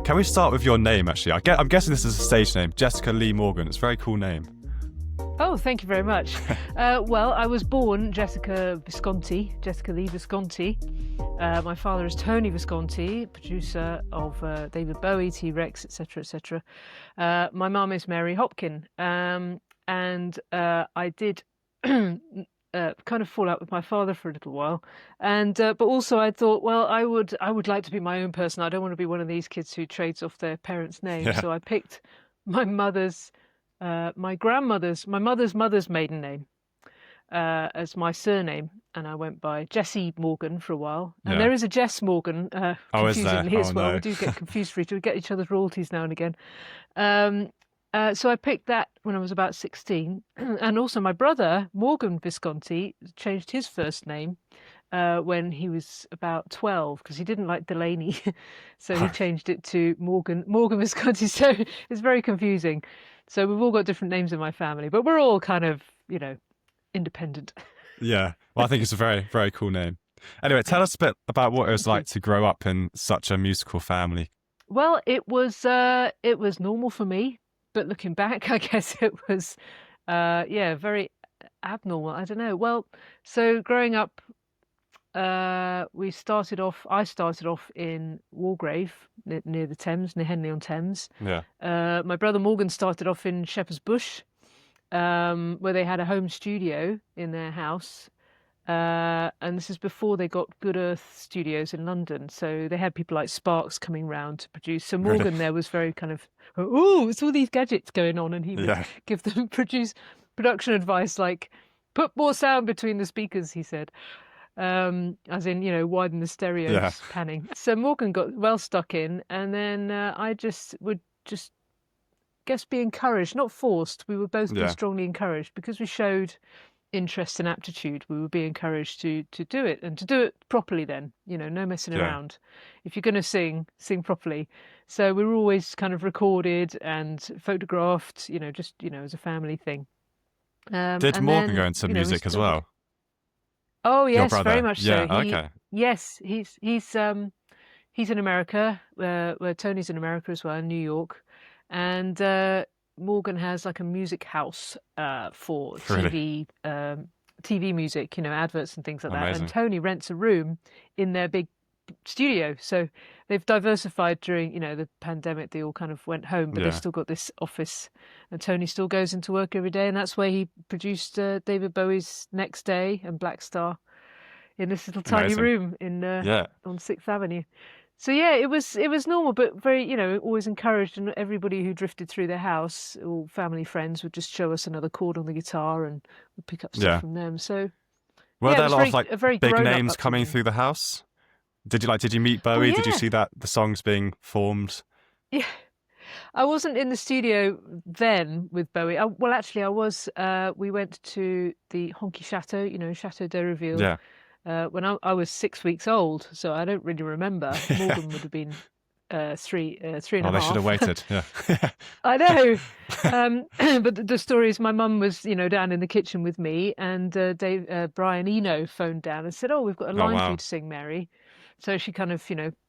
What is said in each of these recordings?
Can we start with your name, actually? I'm guessing this is a stage name, Jessica Lee Morgan. It's a very cool name. Oh, thank you very much. Well, I was born Jessica Lee Visconti. My father is Tony Visconti, producer of David Bowie, T-Rex, etc., etc. My mum is Mary Hopkin, and I did kind of fall out with my father for a little while, and but also I thought, well, I would like to be my own person. I don't want to be one of these kids who trades off their parents' name. Yeah. So I picked my mother's my mother's mother's maiden name as my surname, and I went by Jessie Morgan for a while. And Yeah. there is a Jess Morgan, Oh, is there? confusingly Oh, as well. no. We do get confused for each other. We get each other's royalties now and again. So I picked that when I was about 16, and also my brother Morgan Visconti changed his first name when he was about 12 because he didn't like Delaney, so he changed it to Morgan Visconti. So it's very confusing. So we've all got different names in my family, but we're all kind of, independent. Yeah. Well, I think it's a very, very cool name. Anyway, tell us a bit about what it was like to grow up in such a musical family. Well, it was normal for me, but looking back, I guess it was very abnormal. I don't know. Well, so growing up, I started off in Walgrave, near the Thames, near Henley-on-Thames. Yeah. My brother Morgan started off in Shepherd's Bush, where they had a home studio in their house. And this is before they got Good Earth Studios in London. So they had people like Sparks coming round to produce. So Morgan Really? there was very kind of, oh, it's all these gadgets going on. And he would Yeah. give them production advice like, put more sound between the speakers, he said. As in, widen the stereos, panning. So Morgan got well stuck in, and then I would guess be encouraged, not forced. We would both be strongly encouraged because we showed interest and aptitude. We would be encouraged to do it and to do it properly. Then, no messing around. If you're going to sing properly. So we were always kind of recorded and photographed. As a family thing. Did Morgan go into music as well? Oh yes, Your brother? very much so. Okay. Yes, he's in America, where Tony's in America as well, in New York, and Morgan has like a music house for Really? TV music, adverts and things like that. Amazing. And Tony rents a room in their big studio. So they've diversified during, the pandemic. They all kind of went home, but they've still got this office. And Tony still goes into work every day, and that's where he produced David Bowie's Next Day and Black Star in this little tiny Amazing. room on 6th Avenue. So yeah, it was normal, but very, always encouraged, and everybody who drifted through their house, all family friends, would just show us another chord on the guitar, and we'd pick up stuff from them. So were there a lot a very of big grown-up names coming upbringing. through the house? Did you meet Bowie? yeah. Did you see the songs being formed? Yeah, I wasn't in the studio then with Bowie. Well, actually, I was. We went to the Honky Chateau, Chateau de Reville. Yeah. When I was 6 weeks old, so I don't really remember. Morgan would have been three and a half. Oh, they should have waited. Yeah. I know. But the story is my mum was, down in the kitchen with me, and Brian Eno phoned down and said, "Oh, we've got a line for you to sing, Mary." So she kind of,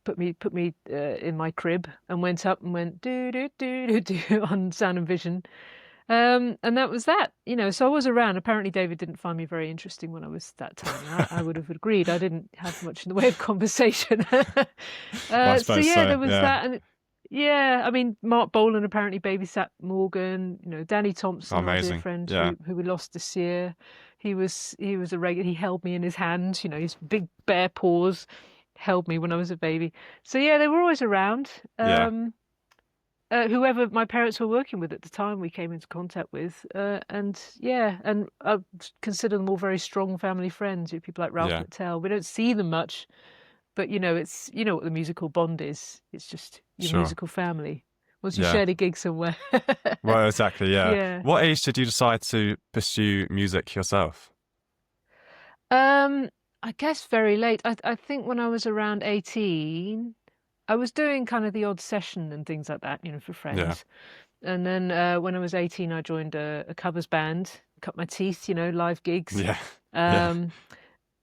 put me in my crib and went up and went do do do do do on Sound and Vision. And that was that, so I was around. Apparently David didn't find me very interesting when I was that tiny. I would have agreed. I didn't have much in the way of conversation. Well, I suppose there was that. And I mean, Mark Bolan apparently babysat Morgan, Danny Thompson, my dear friend who we lost this year. He was a regular. He held me in his hand, his big bare paws held me when I was a baby. So yeah, they were always around. Whoever my parents were working with at the time, we came into contact with, and I consider them all very strong family friends. People like Ralph McTell. We don't see them much, but it's what the musical bond is. It's just your musical family. Once you shared a gig somewhere. Well, exactly. Yeah. What age did you decide to pursue music yourself? I guess very late. I think when I was around 18. I was doing kind of the odd session and things like that, for friends. Yeah. And then when I was 18, I joined a covers band, cut my teeth, live gigs. Yeah.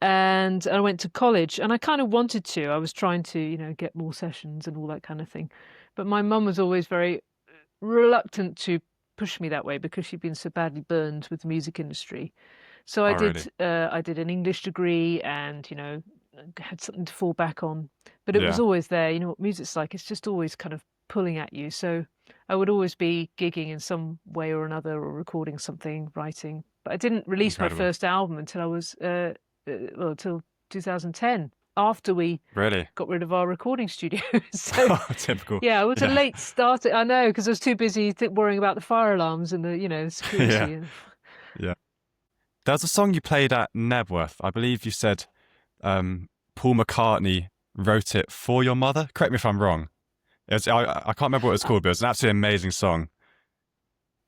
And I went to college, and I kind of wanted to. I was trying to, get more sessions and all that kind of thing. But my mum was always very reluctant to push me that way because she'd been so badly burned with the music industry. So Oh, really? I did an English degree and, had something to fall back on. But it was Yeah, always there. You know what music's like? It's just always kind of pulling at you. So I would always be gigging in some way or another or recording something, writing. But I didn't release my incredible. first album until until 2010, after we Really? got rid of our recording studio. So Typical. yeah, I was a Yeah, late starter. I know, because I was too busy worrying about the fire alarms and the yeah, security. yeah. There's a song you played at Nebworth. I believe you said Paul McCartney wrote it for your mother. Correct me if I'm wrong. I can't remember what it was called, but it's an absolutely amazing song.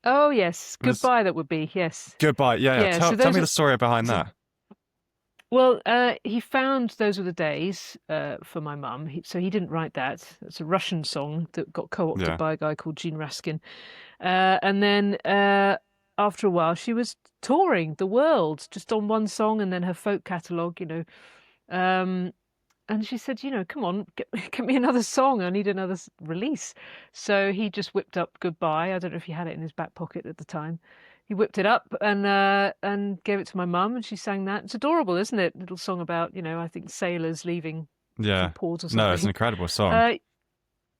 Oh yes, It was goodbye. That would be yes. Goodbye. Yeah, yeah. Yeah. So Tell those me the are story behind so, that. well. He found those were the days for my mum. So he didn't write that. It's a Russian song that got co-opted Yeah, by a guy called Gene Raskin. And then after a while, she was touring the world just on one song and then her folk catalogue. Um, and she said, come on, get me another song. I need another release. So he just whipped up Goodbye. I don't know if he had it in his back pocket at the time. He whipped it up and gave it to my mum, and she sang that. It's adorable, isn't it? Little song about, I think sailors leaving from yeah. port or No, it's an something. incredible song. Uh,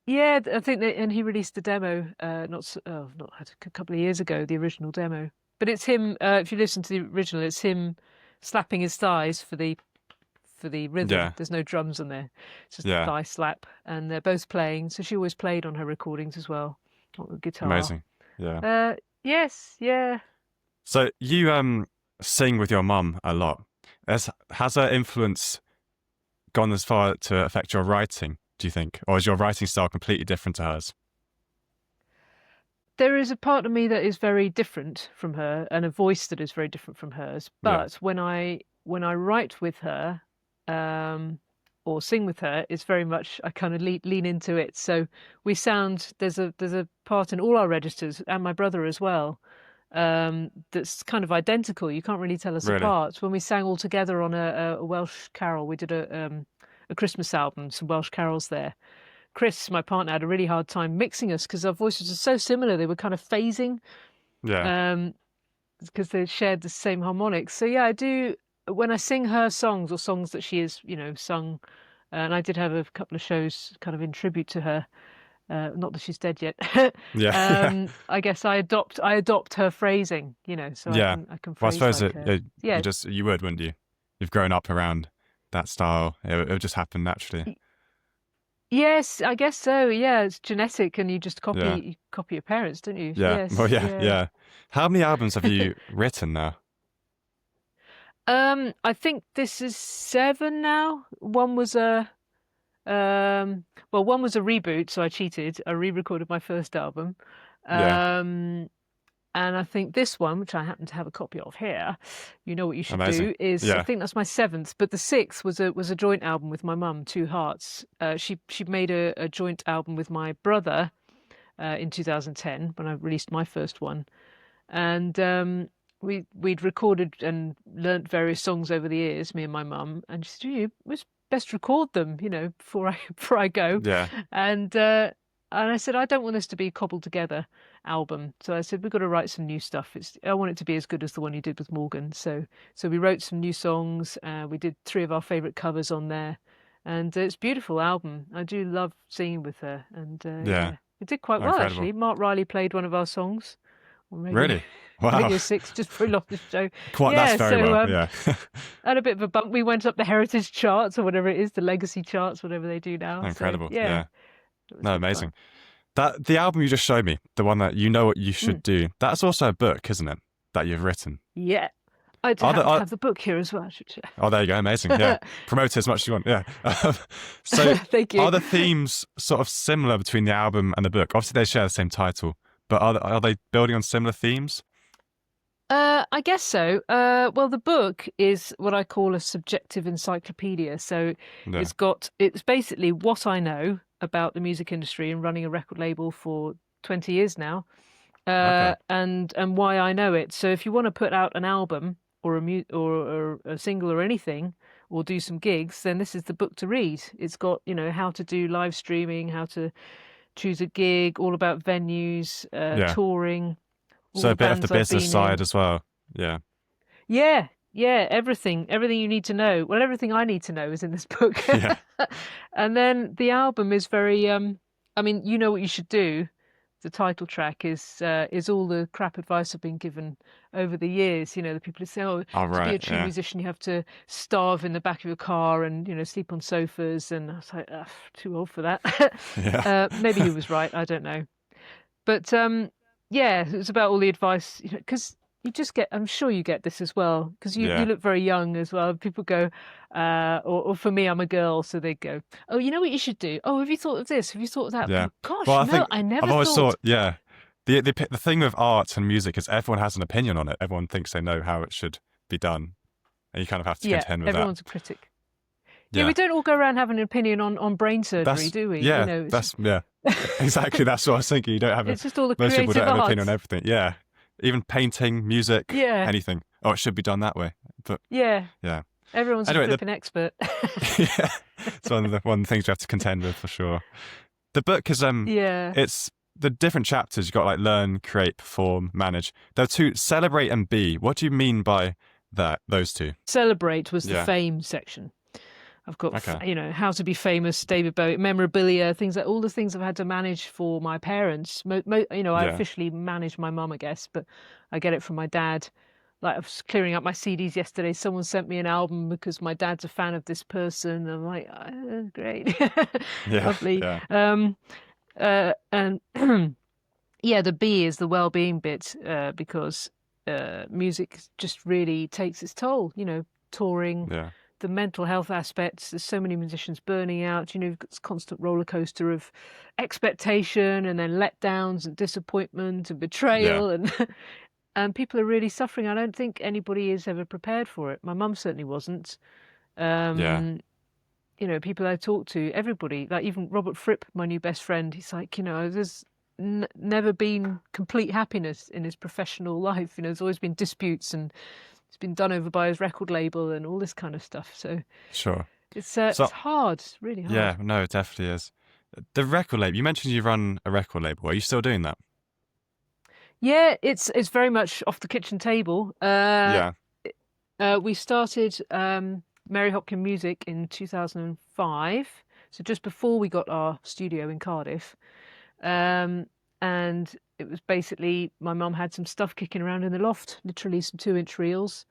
yeah, I think that, and he released the demo, not a couple of years ago, the original demo. But it's him. If you listen to the original, it's him slapping his thighs for the rhythm. Yeah, There's no drums on there; it's just a yeah. thigh slap, and they're both playing. So she always played on her recordings as well, on the guitar. Amazing. Yeah. Uh, yes, yeah. So you sing with your mum a lot. Has her influence gone as far to affect your writing, do you think? Or is your writing style completely different to hers? There is a part of me that is very different from her, and a voice that is very different from hers. Yeah. But when I write with her, um, or sing with her, it's very much I kind of lean into it. So we sound there's a part in all our registers, and my brother as well, that's kind of identical. You can't really tell us Really? apart. When we sang all together on a Welsh carol, we did a Christmas album, some Welsh carols there. Chris, my partner, had a really hard time mixing us because our voices are so similar. They were kind of phasing Yeah. um, because they shared the same harmonics. So yeah, I do when I sing her songs or songs that she has, sung. And I did have a couple of shows kind of in tribute to her. Not that she's dead yet. Yeah. Yeah. I guess I adopt her phrasing, so Yeah. I can Well, I phrase suppose like her. Yeah. you would, wouldn't you? You've grown up around that style. It would just happen naturally. Yes, I guess so. Yeah, it's genetic, and you just Yeah. copy your parents, don't you? Yeah. Well, Yes, yeah. yeah. Yeah. How many albums have you written now? I think this is seven now. One was a reboot, so I cheated. I re-recorded my first album. Yeah. Um, and I think this one, which I happen to have a copy of here, you know what you should Amazing. do is I Yeah. think that's my seventh, but the sixth was a joint album with my mum, Two Hearts. She made a joint album with my brother in 2010 when I released my first one, and we'd recorded and learnt various songs over the years, me and my mum, and she said, "You must best record them, before I before I go." Yeah. And I said, "I don't want this to be a cobbled together album." So I said, "We've got to write some new stuff. I want it to be as good as the one you did with Morgan." So we wrote some new songs. We did three of our favorite covers on there, and it's a beautiful album. I do love singing with her, and Yeah. yeah, it did quite Oh, well incredible. actually. Mark Riley played one of our songs on Radio Really? Wow. Radio 6 just before he lost the show. That's Yeah, very so well. Yeah. had a bit of a bump. We went up the heritage charts or whatever it is, the legacy charts, whatever they do now. So Incredible. yeah, Yeah. it was No, good amazing. fun. The album you just showed me, the one that you know what you should Mm, do, that's also a book, isn't it? That you've written. yeah, I Are happen the, to are, have the book here as well. oh, there you go. Amazing. Yeah. Promote it as much as you want. Yeah. So Thank you. are the themes sort of similar between the album and the book? Obviously, they share the same title, but are they building on similar themes? I guess so. Well, the book is what I call a subjective encyclopedia. So Yeah. it's basically what I know about the music industry and running a record label for 20 years now, Okay. and why I know it. So if you want to put out an album or or a single or anything, or do some gigs, then this is the book to read. It's got, how to do live streaming, how to choose a gig, all about venues, Yeah. touring, all So the a bit of the bands I've business been side in. as well. Yeah. Yeah, yeah, everything you need to know. Well, everything I need to know is in this book. Yeah. And then the album is very I mean, You Know What You Should Do. The title track is all the crap advice I've been given over the years. You know, the people who say, "Oh, All to be right. a true Yeah. musician, you have to starve in the back of your car and sleep on sofas." And I was like, "Ugh, too old for that." Yeah. Maybe he was right. I don't know. But yeah, it was about all the advice because you just get. I'm sure you get this as well because you Yeah. look very young as well. People go, or for me, I'm a girl, so they go, "Oh, you know what you should do? Oh, have you thought of this? Have you thought of that?" Yeah. Well, Gosh, I no, think I I've never always thought. thought, yeah, the thing with art and music is everyone has an opinion on it. Everyone thinks they know how it should be done, and you kind of have to Yeah, contend with that. everyone's a critic. Yeah, we Yeah. don't all go around having an opinion on brain surgery, That's do we? yeah. Yeah. Exactly. That's what I was thinking. You don't have a It's just all the Most people don't creative have an opinion on arts. everything. Yeah. Even painting, music, Yeah, anything. Oh, it should be done that way. But yeah. yeah. Everyone's a Anyway, flipping expert. yeah, it's one of the things we have to contend with for sure. The book is Yeah. it's the different chapters. You've got like learn, create, perform, manage. There are two: celebrate and be. What do you mean by that? Those two? Celebrate was the Yeah. fame section. I've got, Okay. how to be famous, David Bowie, memorabilia, things like all the things I've had to manage for my parents. I Yeah. officially manage my mum, I guess, but I get it from my dad. Like I was clearing up my CDs yesterday. Someone sent me an album because my dad's a fan of this person. I'm like, great, Yeah. lovely. Yeah. And yeah, the B is the well-being bit because music just really takes its toll. Touring, Yeah. the mental health aspects. There's so many musicians burning out. You've got this constant roller coaster of expectation and then letdowns and disappointment and Yeah. betrayal and and people are really suffering. I don't think anybody is ever prepared for it. My mum certainly wasn't. Yeah. Um, people I talk to, everybody, like even Robert Fripp, my new best friend, he's like, there's never been complete happiness in his professional life. There's always been disputes and it's been done over by his record label and all this kind of stuff. So Sure. it's So hard, it's really hard. yeah, no, it definitely is. The record label. You mentioned you run a record label. Are you still doing that? Yeah, it's very much off the kitchen table. Yeah. We started Mary Hopkin Music in 2005, so just before we got our studio in Cardiff. And it was basically my mum had some stuff kicking around in the loft, literally some 2-inch reels.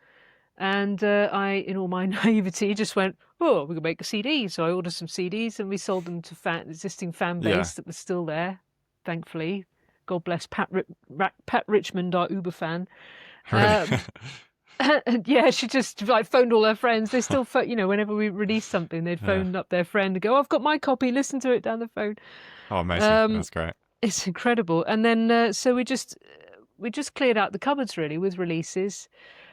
And I, in all my naivety, just went, "Oh, we can make a CD." So I ordered some CDs and we sold them to existing fan Yeah. base that was still there, thankfully. God bless Pat Richmond, our Uber fan. Really? And yeah, she just like phoned all her friends. They still, whenever we released something, they'd Yeah. phone up their friend and go, "I've got my copy. Listen to it down the phone." Oh, amazing. Um, That's great. It's incredible. And then so we just cleared out the cupboards really with releases.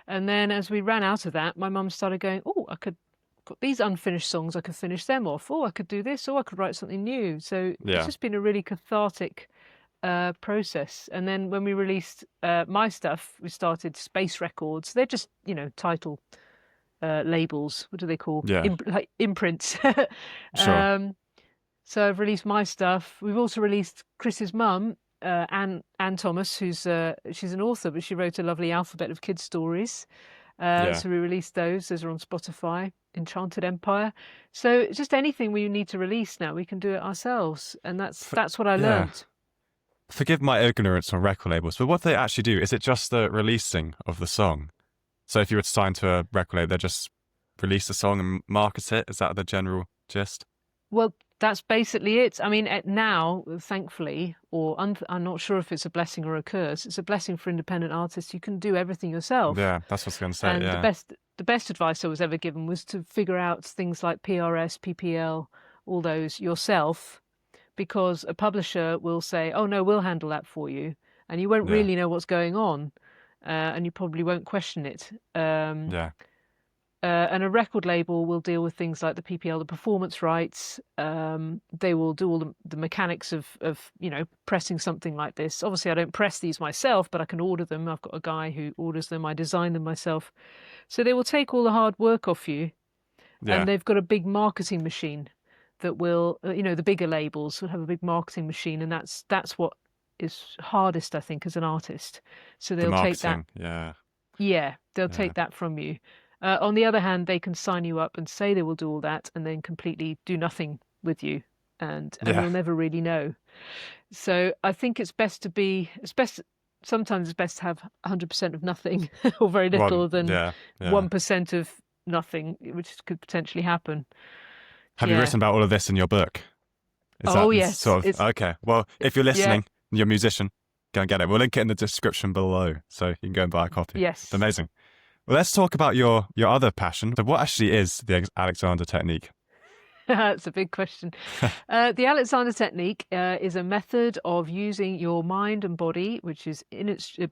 And then as we ran out of that, my mum started going, "Oh, got these unfinished songs. I could finish them off. Oh, I could do this. Oh, I could write something new." So Yeah. it's just been a really cathartic process. And then when we released my stuff, we started Space Records. They're just, title labels. What do they call? Yeah. Like imprints. Sure. So I've released my stuff. We've also released Chris's mum, Anne Thomas, she's an author, but she wrote a lovely alphabet of kids' stories. Yeah. So we released those. Those are on Spotify. Enchanted Empire. So just anything we need to release now, we can do it ourselves, and that's what I Yeah. learned. Forgive my ignorance on record labels, but what do they actually do? Is it just the releasing of the song? So if you were to sign to a record label, they just release the song and market it? Is that the general gist? Well, that's basically it. I mean, now, thankfully, or I'm not sure if it's a blessing or a curse. It's a blessing for independent artists. You can do everything yourself. Yeah, that's what I was going to say. And Yeah. the best advice I was ever given was to figure out things like PRS, PPL, all those yourself, because a publisher will say, "Oh no, we'll handle that for you," and you won't Yeah. really know what's going on, and you probably won't question it. Yeah. And a record label will deal with things like the PPL, the performance rights. They will do all the mechanics of pressing something like this. Obviously, I don't press these myself, but I can order them. I've got a guy who orders them. I design them myself. So they will take all the hard work off you, Yeah. and they've got a big marketing machine that will, the bigger labels will have a big marketing machine, and that's what is hardest, I think, as an artist. So The they'll take that, marketing, yeah, yeah, they'll yeah, take that from you. On the other hand, they can sign you up and say they will do all that, and then completely do nothing with you, and yeah. you'll never really know. So I think sometimes it's best to have 100% of nothing or very One, little than yeah, yeah. 1% of nothing, which could potentially happen. Have you Yeah. written about all of this in your book? Is Oh that yes, sort of okay? Well, if you're yeah, listening, you're a musician, go and get it. We'll link it in the description below, so you can go and buy a copy. It's yes. amazing. Well, let's talk about your other passion. So, what actually is the Alexander technique? That's a big question. The Alexander technique is a method of using your mind and body, which is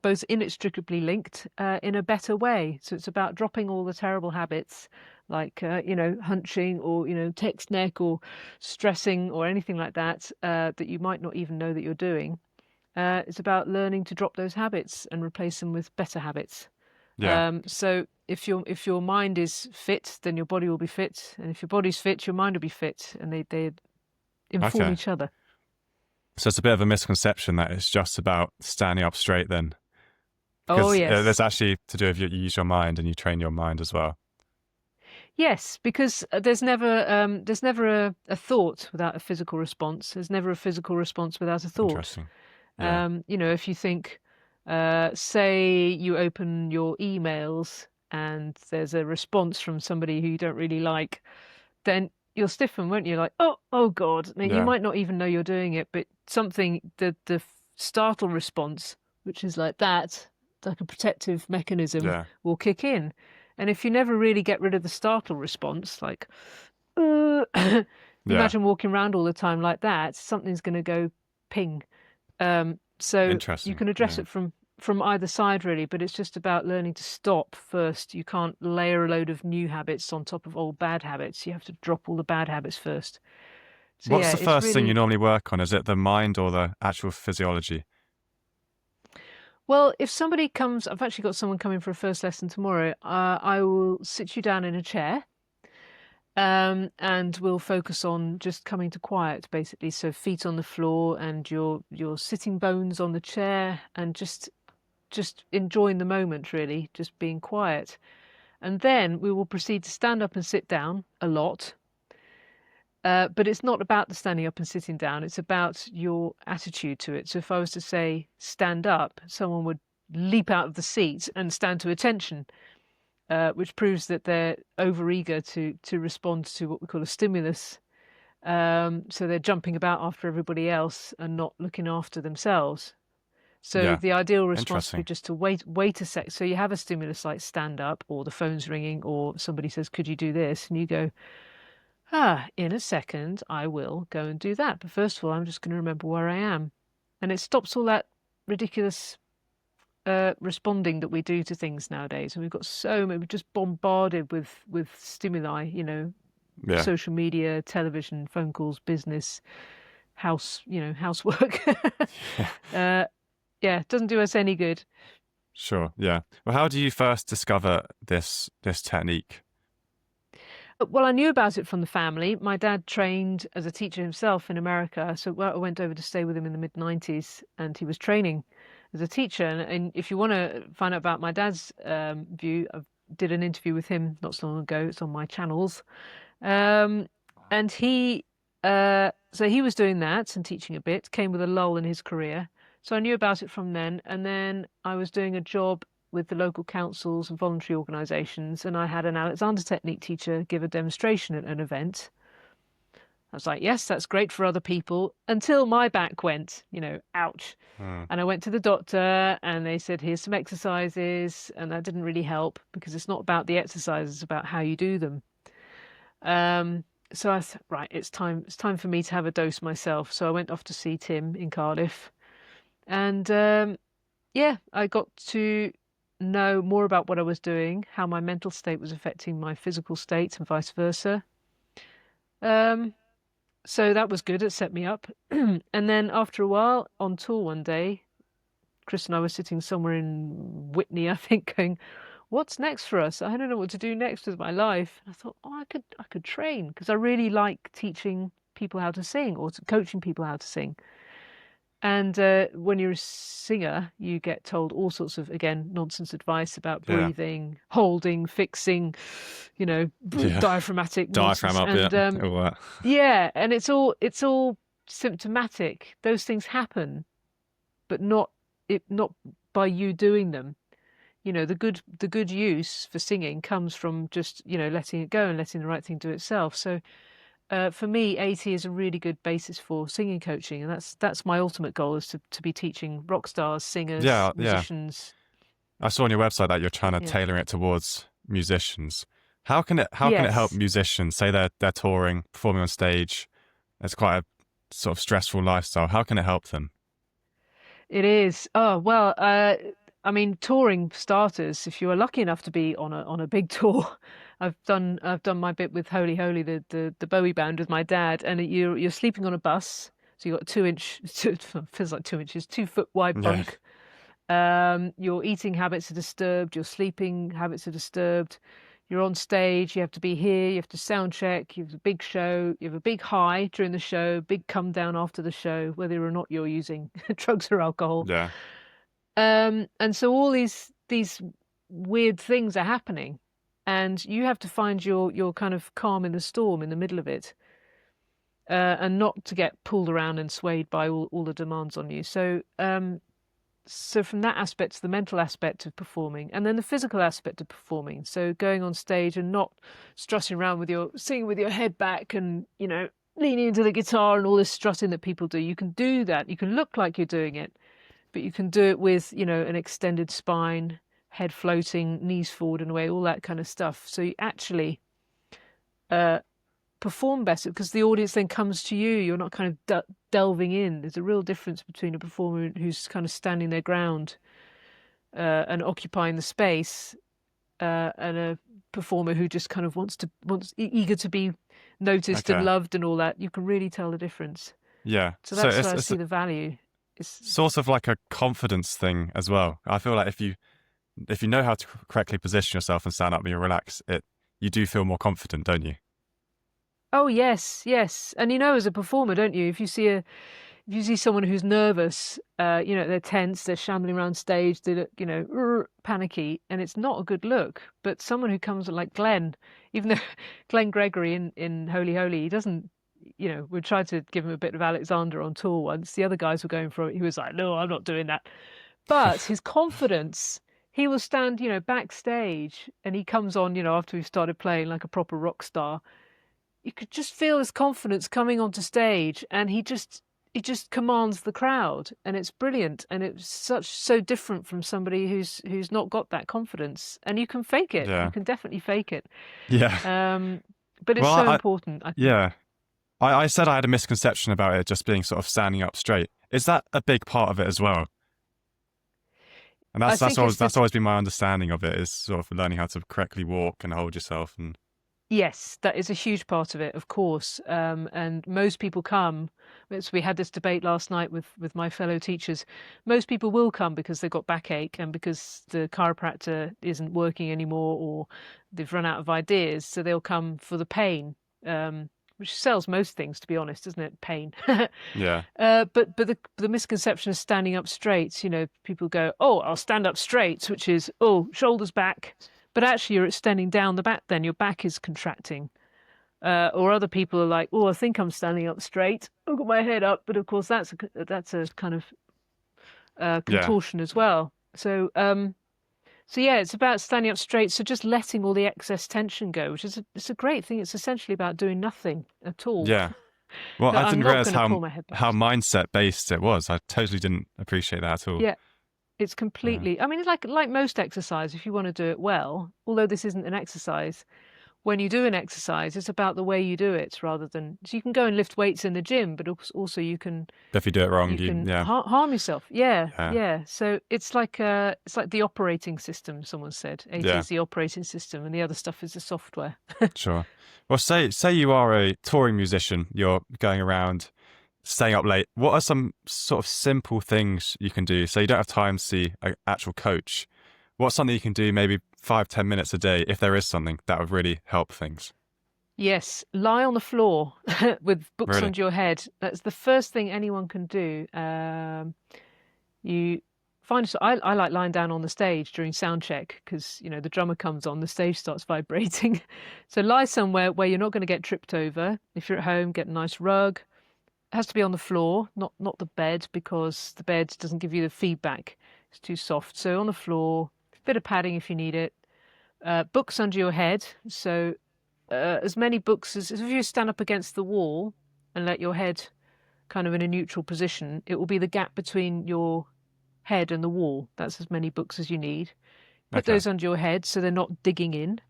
both inextricably linked, in a better way. So it's about dropping all the terrible habits like, hunching or, text neck or stressing or anything like that, that you might not even know that you're doing. It's about learning to drop those habits and replace them with better habits. Yeah. So if your mind is fit, then your body will be fit, and if your body's fit, your mind will be fit, and they inform Okay. each other. So it's a bit of a misconception that it's just about standing up straight then, Oh because yes, there's actually to do with you use your mind and you train your mind as well. yes, because there's never a thought without a physical response. There's never a physical response without a thought. Interesting. Yeah. If you think, say you open your emails and there's a response from somebody who you don't really like, then you'll stiffen, won't you? Like, oh God. Now, you Yeah. might not even know you're doing it, but the startle response, which is like that, like a protective mechanism, Yeah. will kick in. And if you never really get rid of the startle response, like, Yeah. imagine walking around all the time like that, something's going to go ping. So you Interesting. can address Yeah. it from either side really, but it's just about learning to stop first. You can't layer a load of new habits on top of old bad habits. You have to drop all the bad habits first. So What's yeah, the it's first thing you really normally work on? Is it the mind or the actual physiology? well, if somebody comes, I've actually got someone coming for a first lesson tomorrow. I will sit you down in a chair. And we'll focus on just coming to quiet, basically. So feet on the floor and your sitting bones on the chair, and just enjoying the moment, really, just being quiet. And then we will proceed to stand up and sit down a lot. But it's not about the standing up and sitting down, it's about your attitude to it. So if I was to say stand up, someone would leap out of the seat and stand to attention, which proves that they're overeager to respond to what we call a stimulus. So they're jumping about after everybody else and not looking after themselves. So Yeah. the ideal response would be Interesting. just to wait a sec. So you have a stimulus like stand up, or the phone's ringing, or somebody says, "Could you do this?" And you go, in a second, I will go and do that. But first of all, I'm just going to remember where I am. And it stops all that ridiculous responding that we do to things nowadays. And we've got so many, we're just bombarded with stimuli, Yeah. social media, television, phone calls, business, housework. uh, yeah, it doesn't do us any good. Sure. Yeah. Well, how do you first discover this technique? Well, I knew about it from the family. My dad trained as a teacher himself in America, so I went over to stay with him in the mid-90s, and he was training as a teacher. And if you want to find out about my dad's view, I did an interview with him not so long ago. It's on my channels. Um, and so he was doing that and teaching a bit, came with a lull in his career. So I knew about it from then. And then I was doing a job with the local councils and voluntary organisations, and I had an Alexander Technique teacher give a demonstration at an event. I was like, yes, that's great for other people, until my back went, ouch. Hmm. And I went to the doctor, and they said, here's some exercises, and that didn't really help because it's not about the exercises, it's about how you do them. So I thought, right, it's time for me to have a dose myself. So I went off to see Tim in Cardiff, and yeah, I got to know more about what I was doing, how my mental state was affecting my physical state, and vice versa. Um, so that was good. It set me up. And then after a while, on tour one day, Chris and I were sitting somewhere in Whitney, I think, going, "What's next for us? I don't know what to do next with my life." And I thought, oh, I could train because I really like teaching people how to sing or coaching people how to sing. And when you're a singer, you get told all sorts of, again, nonsense advice about breathing, holding, fixing, diaphragmatic nonsense. Diaphragm up, and all that. yeah, and it's all symptomatic. Those things happen, but not by you doing them. The good use for singing comes from just letting it go and letting the right thing do itself. So for me, AT is a really good basis for singing coaching, and that's my ultimate goal, is to be teaching rock stars, singers, musicians. I saw on your website that you're trying to tailor it towards musicians. How can it help musicians? Say they're touring, performing on stage. It's quite a sort of stressful lifestyle. How can it help them? It is. Oh well, I mean, touring starters. If you are lucky enough to be on a big tour, I've done my bit with Holy Holy, the Bowie band, with my dad, and you're sleeping on a bus. So you've got 2-inch, feels like 2 inches, 2-foot wide bunk. Your eating habits are disturbed. Your sleeping habits are disturbed. You're on stage. You have to be here. You have to sound check. You have a big show. You have a big high during the show, big come down after the show, whether or not you're using drugs or alcohol. Yeah. And so all these weird things are happening, and you have to find your kind of calm in the storm in the middle of it, and not to get pulled around and swayed by all the demands on you. So so from that aspect to the mental aspect of performing, and then the physical aspect of performing. So going on stage and not strutting around singing with your head back and leaning into the guitar and all this strutting that people do. You can do that. You can look like you're doing it, but you can do it with, an extended spine, head floating, knees forward and away, all that kind of stuff. So you actually perform better because the audience then comes to you. You're not kind of delving in. There's a real difference between a performer who's kind of standing their ground and occupying the space and a performer who just kind of eager to be noticed and loved and all that. You can really tell the difference. Yeah. So that's where I see the value. It's sort of like a confidence thing as well. I feel like if you know how to correctly position yourself and stand up and you relax, you do feel more confident, don't you? Oh yes. And as a performer, don't you? If you see someone who's nervous, they're tense, they're shambling around stage, they look, panicky, and it's not a good look. But someone who comes like Glenn, even though Glenn Gregory in Holy Holy, he doesn't. We tried to give him a bit of Alexander on tour once. The other guys were going for it. He was like, no, I'm not doing that. But his confidence, he will stand, backstage, and he comes on, after we've started playing like a proper rock star. You could just feel his confidence coming onto stage, and he just commands the crowd, and it's brilliant. And it's so different from somebody who's not got that confidence. And you can fake it. Yeah. You can definitely fake it. Yeah. But it's important. Yeah. I said I had a misconception about it just being sort of standing up straight. Is that a big part of it as well? And that's always been my understanding of it, is sort of learning how to correctly walk and hold yourself. And yes, that is a huge part of it, of course. And most people come. We had this debate last night with my fellow teachers. Most people will come because they've got backache and because the chiropractor isn't working anymore, or they've run out of ideas. So they'll come for the pain. Which sells most things, to be honest, doesn't it? Pain. Yeah. But the misconception of standing up straight, people go, oh, I'll stand up straight, which is, shoulders back. But actually you're extending down the back then. Your back is contracting. Or other people are like, oh, I think I'm standing up straight. I've got my head up. But of course, that's a kind of contortion as well. So, it's about standing up straight. So just letting all the excess tension go, which is it's a great thing. It's essentially about doing nothing at all. Yeah. Well, I didn't realize how mindset based it was. I totally didn't appreciate that at all. Yeah, it's completely. Yeah. I mean, it's like most exercise. If you want to do it well, although this isn't an exercise, when you do an exercise, it's about the way you do it rather than. So you can go and lift weights in the gym, but also you can. If you do it wrong, you can harm yourself. Yeah. So it's like the operating system. Someone said AT is the operating system, and the other stuff is the software. Sure. Well, say you are a touring musician. You're going around, staying up late. What are some sort of simple things you can do? So you don't have time to see an actual coach. What's something you can do maybe 5-10 minutes a day, if there is something that would really help things? Yes, lie on the floor with books Really? under your head. That's the first thing anyone can do. You find I like lying down on the stage during sound check because the drummer comes on, the stage starts vibrating. So lie somewhere where you're not going to get tripped over. If you're at home, get a nice rug. It has to be on the floor, not the bed, because the bed doesn't give you the feedback. It's too soft. So on the floor, bit of padding if you need it. Books under your head. So as many books as if you stand up against the wall and let your head kind of in a neutral position, it will be the gap between your head and the wall. That's as many books as you need. Put Okay. those under your head so they're not digging in.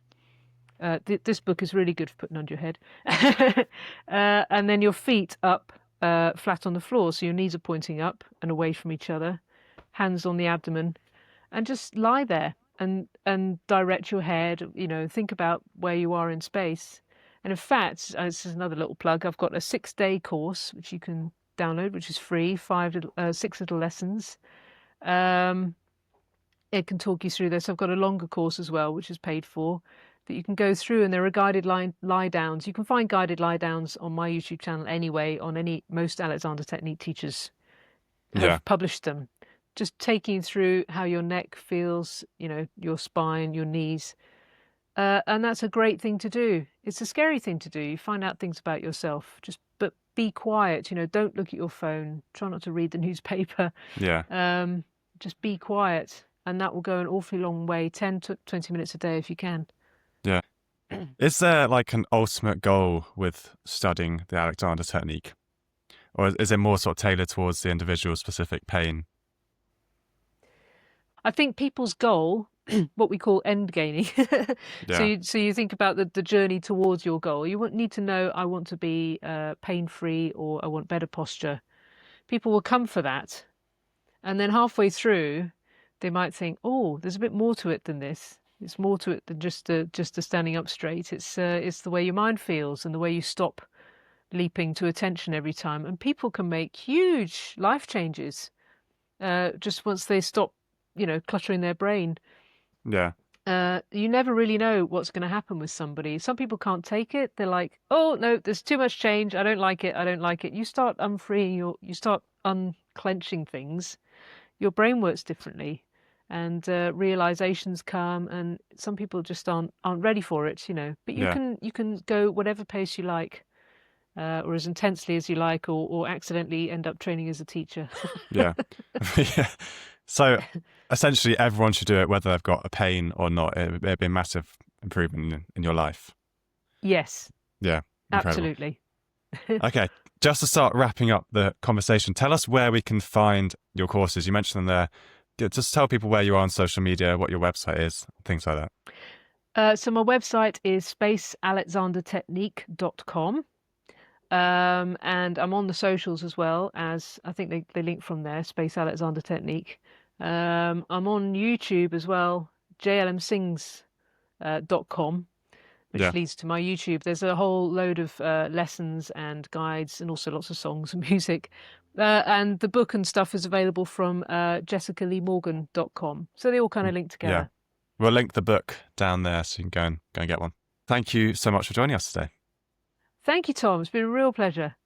This book is really good for putting under your head. And then your feet up flat on the floor, so your knees are pointing up and away from each other, hands on the abdomen, and just lie there and direct your head. Think about where you are in space. And in fact, this is another little plug. I've got a 6-day course which you can download, which is free. 6 little lessons. It can talk you through this. I've got a longer course as well, which is paid for, that you can go through, and there are guided lie downs. You can find guided lie downs on my YouTube channel anyway. Most Alexander Technique teachers have published them, just taking you through how your neck feels, your spine, your knees, and that's a great thing to do. It's a scary thing to do. You find out things about yourself. But be quiet. Don't look at your phone. Try not to read the newspaper. Yeah. Just be quiet, and that will go an awfully long way. 10 to 20 minutes a day if you can. Yeah. Is there like an ultimate goal with studying the Alexander Technique? Or is it more sort of tailored towards the individual specific pain? I think people's goal, what we call end gaining. Yeah. So you think about the journey towards your goal. You won't need to know, I want to be pain-free or I want better posture. People will come for that. And then halfway through, they might think, oh, there's a bit more to it than this. It's more to it than just the standing up straight. It's the way your mind feels and the way you stop leaping to attention every time. And people can make huge life changes just once they stop, cluttering their brain. Yeah. You never really know what's going to happen with somebody. Some people can't take it. They're like, oh, no, there's too much change. I don't like it. I don't like it. You start unfreeing, you start unclenching things. Your brain works differently. And realizations come, and some people just aren't ready for it, But you can go whatever pace you like, or as intensely as you like, or accidentally end up training as a teacher. Yeah. Yeah. So essentially, everyone should do it, whether they've got a pain or not. It'd be a massive improvement in your life. Yes. Yeah. Incredible. Absolutely. Okay. Just to start wrapping up the conversation, tell us where we can find your courses. You mentioned them there. Just tell people where you are on social media, what your website is, things like that. So my website is spacealexandertechnique.com. And I'm on the socials as well, as I think they link from there, Space Alexander Technique. I'm on YouTube as well, jlmsings.com, which leads to my YouTube. There's a whole load of lessons and guides and also lots of songs and music. And the book and stuff is available from jessicaleemorgan.com. So they all kind of link together. Yeah. We'll link the book down there so you can go and get one. Thank you so much for joining us today. Thank you, Tom. It's been a real pleasure.